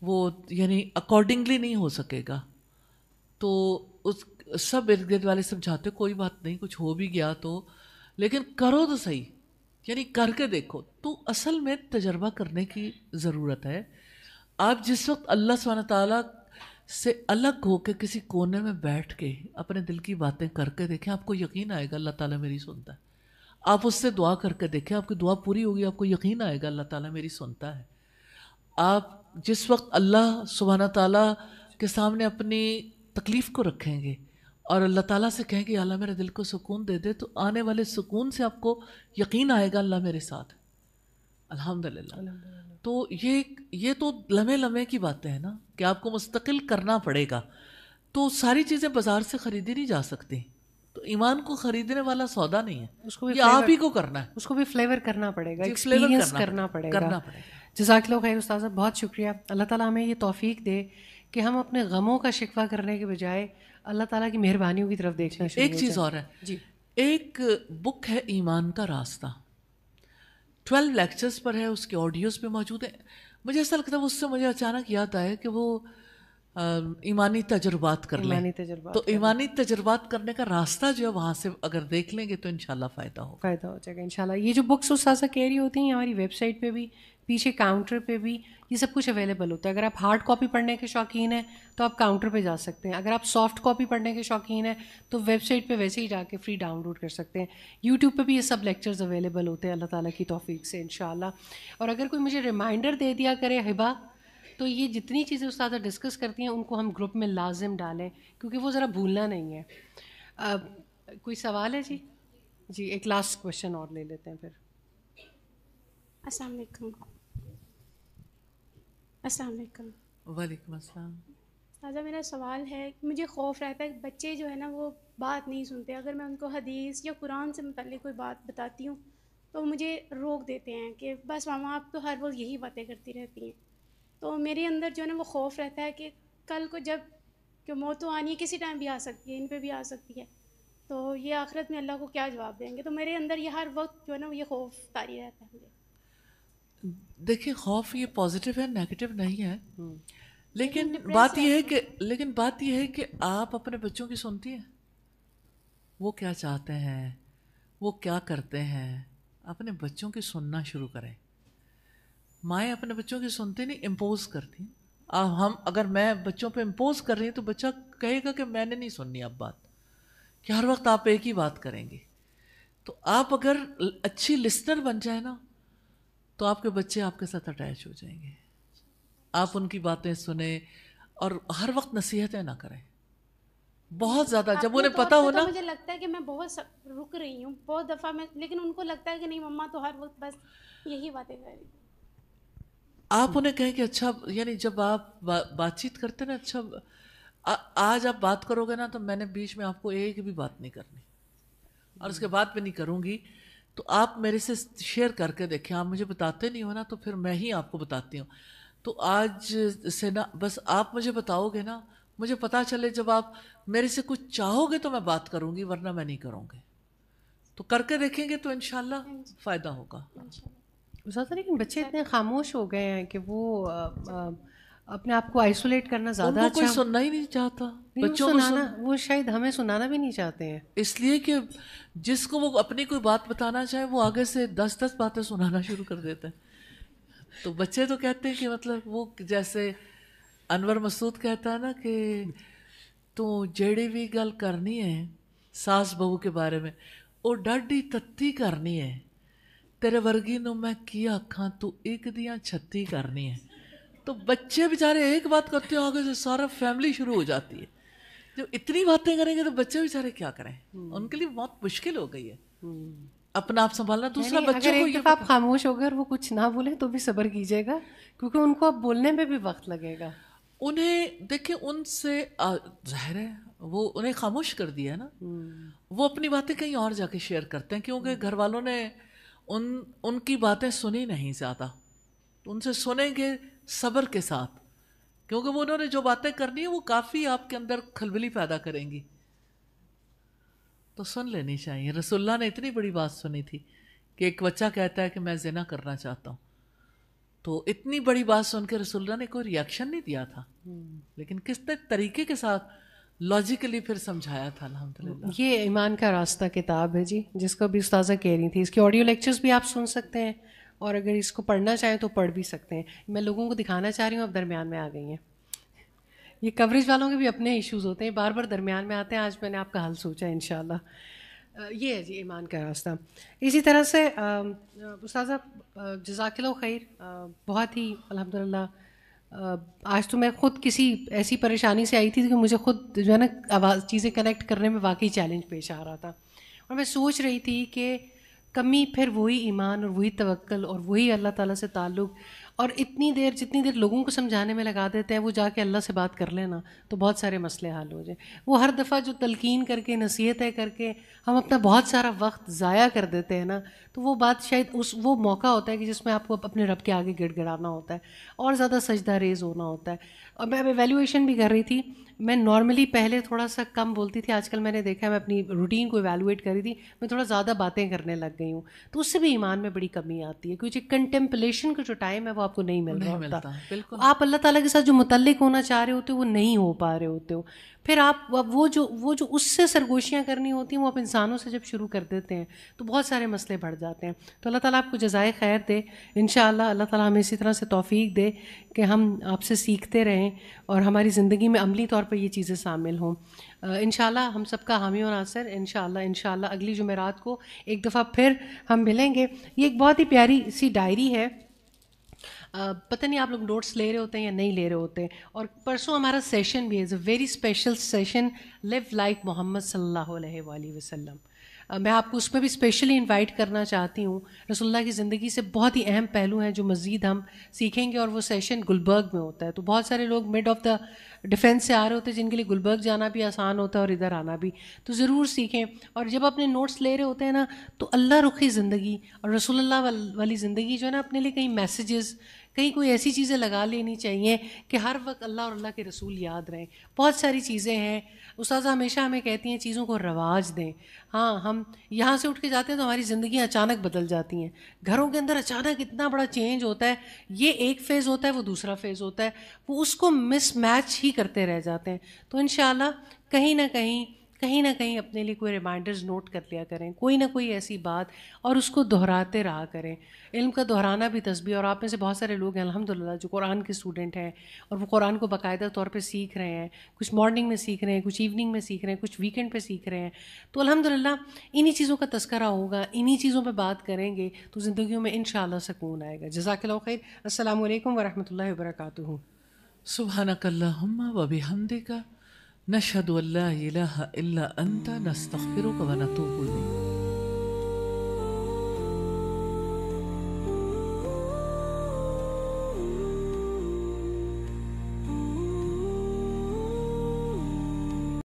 وہ یعنی اکارڈنگلی نہیں ہو سکے گا. تو اس سب ارد گرد والے سمجھاتے کوئی بات نہیں، کچھ ہو بھی گیا تو لیکن کرو تو صحیح، یعنی کر کے دیکھو. تو اصل میں تجربہ کرنے کی ضرورت ہے. آپ جس وقت اللہ سبحانہ تعالیٰ سے الگ ہو کے کسی کونے میں بیٹھ کے اپنے دل کی باتیں کر کے دیکھیں، آپ کو یقین آئے گا اللہ تعالیٰ میری سنتا ہے. آپ اس سے دعا کر کے دیکھیں، آپ کی دعا پوری ہوگی، آپ کو یقین آئے گا اللہ تعالیٰ میری سنتا ہے. آپ جس وقت اللہ سبحانہ تعالیٰ کے سامنے اپنی تکلیف کو رکھیں گے اور اللہ تعالیٰ سے کہیں کہ اللہ میرے دل کو سکون دے دے، تو آنے والے سکون سے آپ کو یقین آئے گا اللہ میرے ساتھ. الحمدللہ. تو یہ تو لمحے لمحے کی باتیں ہیں نا کہ آپ کو مستقل کرنا پڑے گا. تو ساری چیزیں بازار سے خریدی نہیں جا سکتی، تو ایمان کو خریدنے والا سودا نہیں ہے، اس کو بھی یہ آپ ہی کو کرنا ہے، اس کو بھی فلیور کرنا پڑے گا، فلیور ایکسپیرینس کرنا پڑے گا. جزاک اللہ خیر استاذہ، بہت شکریہ. اللہ تعالیٰ ہمیں یہ توفیق دے کہ ہم اپنے غموں کا شکوہ کرنے کے بجائے اللہ تعالیٰ کی مہربانیوں کی طرف دیکھنا شروع ایک چیز اور ہے جی. ایک بک ہے ایمان کا راستہ، 12 لیکچرز پر ہے، اس کے آڈیوز پہ موجود ہیں. مجھے ایسا لگتا ہے اس سے مجھے اچانک یاد آیا کہ وہ ایمانی تجربات کر لیں. تو ایمانی تجربات کرنے کا راستہ جو ہے وہاں سے اگر دیکھ لیں گے تو انشاءاللہ فائدہ ہوگا. فائدہ ہو جائے گا انشاءاللہ. یہ جو بکس استاذہ کہہ رہی ہوتی ہیں ہماری ویب سائٹ پہ بھی، پیچھے کاؤنٹر پہ بھی یہ سب کچھ اویلیبل ہوتا ہے. اگر آپ ہارڈ کاپی پڑھنے کے شوقین ہیں تو آپ کاؤنٹر پہ جا سکتے ہیں. اگر آپ سافٹ کاپی پڑھنے کے شوقین ہیں تو ویب سائٹ پہ ویسے ہی جا کے فری ڈاؤن لوڈ کر سکتے ہیں. یوٹیوب پہ بھی یہ سب لیکچرز اویلیبل ہوتے ہیں اللہ تعالیٰ کی توفیق سے انشاءاللہ. اور اگر کوئی مجھے ریمائنڈر دے دیا کرے ہبا، تو یہ جتنی چیزیں استاذہ ڈسکس کرتی ہیں ان کو ہم گروپ میں لازم ڈالیں کیونکہ وہ ذرا بھولنا نہیں ہے. کوئی سوال ہے؟ جی ایک لاسٹ کویشچن اور لے لیتے ہیں پھر. السلام علیکم. السلام علیکم. وعلیکم السلام. استاذہ میرا سوال ہے، مجھے خوف رہتا ہے کہ بچے جو ہے نا وہ بات نہیں سنتے. اگر میں ان کو حدیث یا قرآن سے متعلق کوئی بات بتاتی ہوں تو مجھے روک دیتے ہیں کہ بس ماما آپ تو ہر وقت یہی باتیں کرتی رہتی ہیں. تو میرے اندر جو ہے نا وہ خوف رہتا ہے کہ کل کو جب کہ موت تو آنی ہے، کسی ٹائم بھی آ سکتی ہے، ان پہ بھی آ سکتی ہے، تو یہ آخرت میں اللہ کو کیا جواب دیں گے. تو میرے اندر یہ ہر وقت جو ہے نا یہ خوف طاری رہتا ہے مجھے. دیکھیں خوف یہ پازیٹیو ہے، نیگیٹو نہیں ہے. لیکن بات یہ ہے کہ آپ اپنے بچوں کی سنتی ہیں، وہ کیا چاہتے ہیں، وہ کیا کرتے ہیں. اپنے بچوں کی سننا شروع کریں. مائیں اپنے بچوں کی سنتی نہیں، امپوز کرتی ہیں. اگر میں بچوں پہ امپوز کر رہی ہوں تو بچہ کہے گا کہ میں نے نہیں سننی اب بات، کہ ہر وقت آپ ایک ہی بات کریں گے. تو آپ اگر اچھی لسنر بن جائیں نا تو آپ کے بچے آپ کے ساتھ اٹیچ ہو جائیں گے. آپ ان کی باتیں سنیں اور ہر وقت نصیحتیں نہ کریں بہت زیادہ. جب انہیں پتہ ہو نا، مجھے لگتا ہے کہ میں بہت رک رہی ہوں بہت دفعہ میں، لیکن ان کو لگتا ہے کہ نہیں مما تو ہر وقت بس یہی باتیں کر رہی. آپ انہیں کہیں کہ اچھا، یعنی جب آپ بات چیت کرتے نا، اچھا آج آپ بات کرو گے نا تو میں نے بیچ میں آپ کو ایک بھی بات نہیں کرنی اور اس کے بعد بھی نہیں کروں گی. تو آپ میرے سے شیئر کر کے دیکھیں. آپ مجھے بتاتے نہیں ہو نا تو پھر میں ہی آپ کو بتاتی ہوں. تو آج سے نا بس آپ مجھے بتاؤ گے نا، مجھے پتہ چلے جب آپ میرے سے کچھ چاہو گے تو میں بات کروں گی، ورنہ میں نہیں کروں گی. تو کر کے دیکھیں گے تو انشاءاللہ فائدہ ہوگا. زیادہ لیکن بچے اتنے خاموش ہو گئے ہیں کہ وہ اپنے آپ کو آئسولیٹ کرنا زیادہ ان کو کوئی سننا ہی نہیں چاہتا. بچوں کو وہ شاید ہمیں سنانا بھی نہیں چاہتے ہیں، اس لیے کہ جس کو وہ اپنی کوئی بات بتانا چاہے وہ آگے سے 10 باتیں سنانا شروع کر دیتا ہے. تو بچے تو کہتے ہیں کہ مطلب وہ جیسے انور مسعود کہتا ہے نا کہ تو جیڑی بھی گل کرنی ہے ساس بہو کے بارے میں، وہ ڈاڈی تتی کرنی ہے، تیرے ورگی نو میں کی آکھاں تو ایک دیاں 36 کرنی ہے. تو بچے بیچارے ایک بات کرتے ہیں، آگے سے سارا فیملی شروع ہو جاتی ہے. جب اتنی باتیں کریں گے تو بچے بیچارے کیا کریں، ان کے لیے بہت مشکل ہو گئی ہے اپنا آپ سنبھالنا. دوسرا بچوں کو ایک دفعہ آپ خاموش ہو گئے اور وہ کچھ نہ بولیں تو بھی صبر کیجیے گا کیونکہ ان کو اب بولنے میں بھی وقت لگے گا. انہیں دیکھیں ان سے ظاہر ہے وہ انہیں خاموش کر دیا ہے نا، وہ اپنی باتیں کہیں اور جا کے شیئر کرتے ہیں کیونکہ گھر والوں نے ان کی باتیں سنی نہیں زیادہ. ان سے سنیں گے صبر کے ساتھ کیونکہ وہ انہوں نے جو باتیں کرنی ہیں وہ کافی آپ کے اندر کھلبلی پیدا کریں گی. تو سن لینی چاہیے. رسول اللہ نے اتنی بڑی بات سنی تھی کہ ایک بچہ کہتا ہے کہ میں زنا کرنا چاہتا ہوں، تو اتنی بڑی بات سن کے رسول اللہ نے کوئی ریاکشن نہیں دیا تھا، لیکن کس طریقے کے ساتھ لاجیکلی پھر سمجھایا تھا. الحمدللہ یہ ایمان کا راستہ کتاب ہے جی، جس کو بھی استاذہ کہہ رہی تھی. اس کے آڈیو لیکچرز بھی آپ سن سکتے ہیں اور اگر اس کو پڑھنا چاہیں تو پڑھ بھی سکتے ہیں. میں لوگوں کو دکھانا چاہ رہی ہوں، اب درمیان میں آ گئی ہیں. یہ کوریج والوں کے بھی اپنے ایشوز ہوتے ہیں، بار بار درمیان میں آتے ہیں. آج میں نے آپ کا حل سوچا انشاءاللہ. یہ ہے جی ایمان کا راستہ. اسی طرح سے استاذہ جزاک اللہ خیر، بہت ہی الحمدللہ. آج تو میں خود کسی ایسی پریشانی سے آئی تھی کہ مجھے خود جو ہے نا چیزیں کنیکٹ کرنے میں واقعی چیلنج پیش آ رہا تھا اور میں سوچ رہی تھی کہ کمی پھر وہی ایمان اور وہی توکل اور وہی اللہ تعالیٰ سے تعلق. اور جتنی دیر لوگوں کو سمجھانے میں لگا دیتے ہیں وہ جا کے اللہ سے بات کر لینا تو بہت سارے مسئلے حل ہو جائیں. وہ ہر دفعہ جو تلقین کر کے نصیحتیں کر کے ہم اپنا بہت سارا وقت ضائع کر دیتے ہیں نا، تو وہ بات شاید وہ موقع ہوتا ہے کہ جس میں آپ کو اپنے رب کے آگے گڑ گڑانا ہوتا ہے اور زیادہ سجدہ ریز ہونا ہوتا ہے اور میں اب ایویلویشن بھی کر رہی تھی. میں نارملی پہلے تھوڑا سا کم بولتی تھی, آج کل میں نے دیکھا ہے میں اپنی روٹین کو ایویلویٹ کر رہی تھی, میں تھوڑا زیادہ باتیں کرنے لگ گئی ہوں, تو اس سے بھی ایمان میں بڑی کمی آتی ہے, کیونکہ کنٹمپلیشن کا جو ٹائم ہے وہ آپ کو نہیں مل رہا ہوتا. بالکل آپ اللہ تعالیٰ کے ساتھ جو متعلق ہونا چاہ رہے ہوتے ہو وہ نہیں ہو پا رہے ہوتے ہو. پھر آپ وہ جو اس سے سرگوشیاں کرنی ہوتی ہیں وہ آپ انسانوں سے جب شروع کر دیتے ہیں تو بہت سارے مسئلے بڑھ جاتے ہیں. تو اللہ تعالیٰ آپ کو جزائے خیر دے انشاءاللہ. اللہ تعالیٰ ہمیں اسی طرح سے توفیق دے کہ ہم آپ سے سیکھتے رہیں اور ہماری زندگی میں عملی طور پر یہ چیزیں شامل ہوں. انشاءاللہ ہم سب کا حامی و ناصر. انشاءاللہ اگلی جمعرات کو ایک دفعہ پھر ہم ملیں گے. یہ ایک بہت ہی پیاری سی ڈائری ہے, پتہ نہیں آپ لوگ نوٹس لے رہے ہوتے ہیں یا نہیں لے رہے ہوتے. اور پرسوں ہمارا سیشن بھی ہے, a very special session, live like Muhammad صلی اللہ علیہ وآلہ وسلم. میں آپ کو اس میں بھی اسپیشلی انوائٹ کرنا چاہتی ہوں. رسول اللہ کی زندگی سے بہت ہی اہم پہلو ہیں جو مزید ہم سیکھیں گے, اور وہ سیشن گلبرگ میں ہوتا ہے. تو بہت سارے لوگ مڈ آف دا ڈیفینس سے آ رہے ہوتے ہیں جن کے لیے گلبرگ جانا بھی آسان ہوتا ہے اور ادھر آنا بھی, تو ضرور سیکھیں. اور جب اپنے نوٹس لے رہے ہوتے ہیں نا تو اللہ رخی زندگی اور رسول اللہ والی زندگی جو ہے نا, اپنے لیے کہیں میسیجز, کہیں کوئی ایسی چیزیں لگا لینی چاہیے کہ ہر وقت اللہ اور اللہ کے رسول یاد رہیں. بہت ساری چیزیں ہیں, استاذہ ہمیشہ ہمیں کہتی ہیں چیزوں کو رواج دیں. ہاں, ہم یہاں سے اٹھ کے جاتے ہیں تو ہماری زندگیاں اچانک بدل جاتی ہیں, گھروں کے اندر اچانک اتنا بڑا چینج ہوتا ہے. یہ ایک فیز ہوتا ہے, وہ دوسرا فیز ہوتا ہے, وہ اس کو مس میچ ہی کرتے رہ جاتے ہیں. تو انشاءاللہ کہیں نہ کہیں اپنے لیے کوئی ریمائنڈرز نوٹ کر لیا کریں, کوئی نہ کوئی ایسی بات, اور اس کو دہراتے رہا کریں. علم کا دہرانا بھی تسبیح. اور آپ میں سے بہت سارے لوگ ہیں الحمدللہ جو قرآن کے اسٹوڈنٹ ہیں اور وہ قرآن کو باقاعدہ طور پہ سیکھ رہے ہیں. کچھ مارننگ میں سیکھ رہے ہیں, کچھ ایوننگ میں سیکھ رہے ہیں, کچھ ویکینڈ پہ سیکھ رہے ہیں. تو الحمدللہ انہی چیزوں کا تذکرہ ہوگا, انہی چیزوں پہ بات کریں گے تو زندگیوں میں انشاءاللہ سکون آئے گا. جزاک اللہ خیر. السلام علیکم ورحمۃ اللہ وبرکاتہ. سبحانک اللہم و بحمدک نشہد ان لا الہ الا انت نستغفرک و نتوب الیک.